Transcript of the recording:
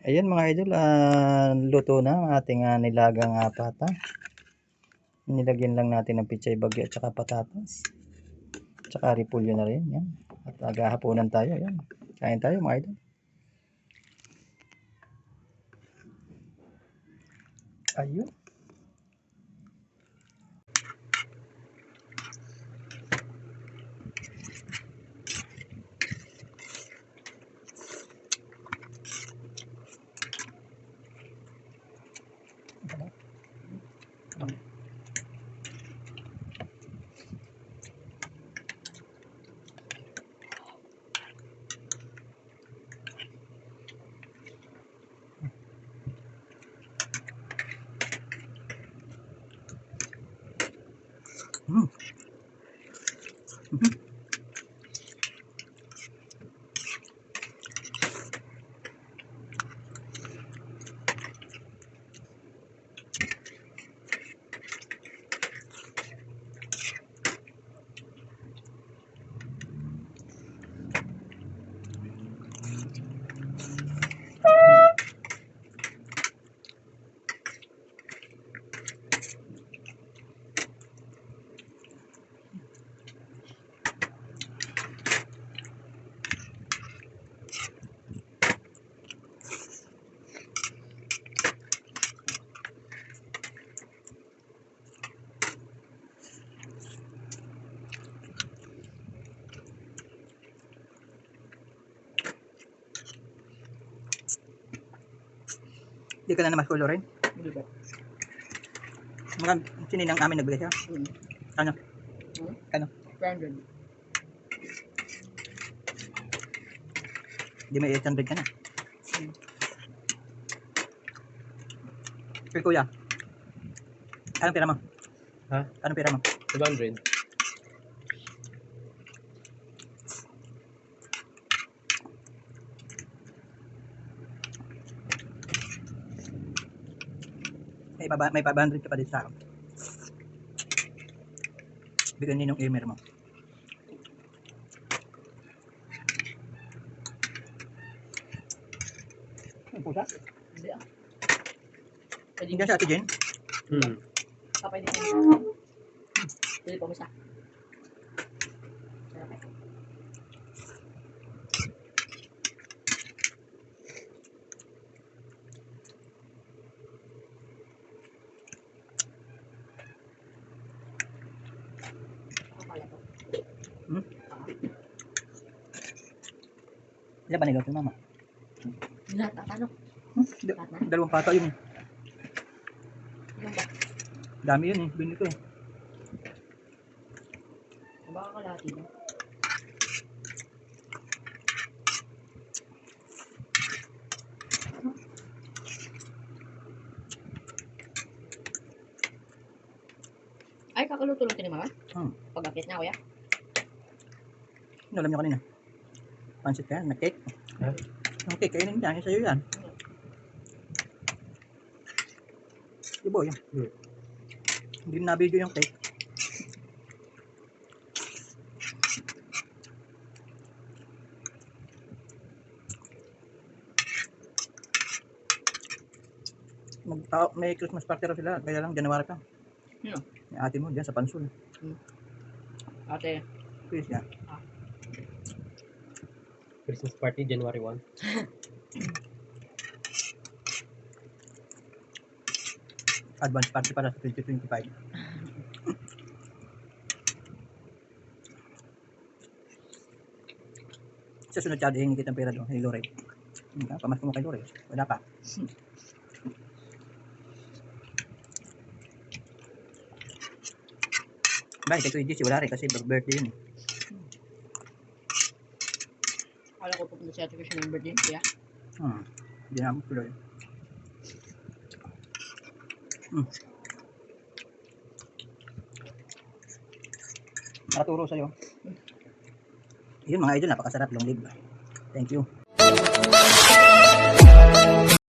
Ayan mga idol, luto na ang ating nilagang pata. Nilagyan lang natin ng pichay bagyo at saka patatas. Tsaka repolyo na rin. Yan. At aghahaponan tayo. Yan. Kain tayo mga idol. Ayun. Hindi ka na naman kulo rin? Hindi ba? Sininang amin nagbigay siya? Ano? Ano? 100. Hindi may 800 ka na. Pero kuya, anong pera mo? Ha? Anong pera mo? 200. May 500 ka pa din sa akin. Bigyan ninong email mo. Ang pusa? Hindi ah. Pwede Hindi sa Ate Jen? Pwede pa Pwede pa mo isa. Ilan ba nagawa mama? Lahat na ano? Dalawang pata yun. Ilan ba? Dami yun eh. Binili ko eh. Baka kalahati ba? Ay, kakaluto lang ni mama? Pag-akit na, kuya? Ano alam niyo kanina? Pansit ka yan? Nag-cake? Yung cake, kainin dyan. Sa'yo yan. Ibo yan. Hindi na video yung cake. May Christmas party raw sila. Kaya lang, January pa. Sino? Yung ate mo dyan sa Pansol. Ate. Please yan. Christmas party, January 1. Advance party para sa 2025. Sa sunod siya, hihingi kitang pera doon. Hey, Lore. Pamasko mo kay Lore. Wala pa. Bakit kay Kuya Jesse, wala rin kasi birthday yun eh. Akala ko pupunta si Ate Christian ng birthday, kuya. Hindi na ako tuloy. Nakaturo sa'yo. Yun mga idol, napakasarap long live. Thank you.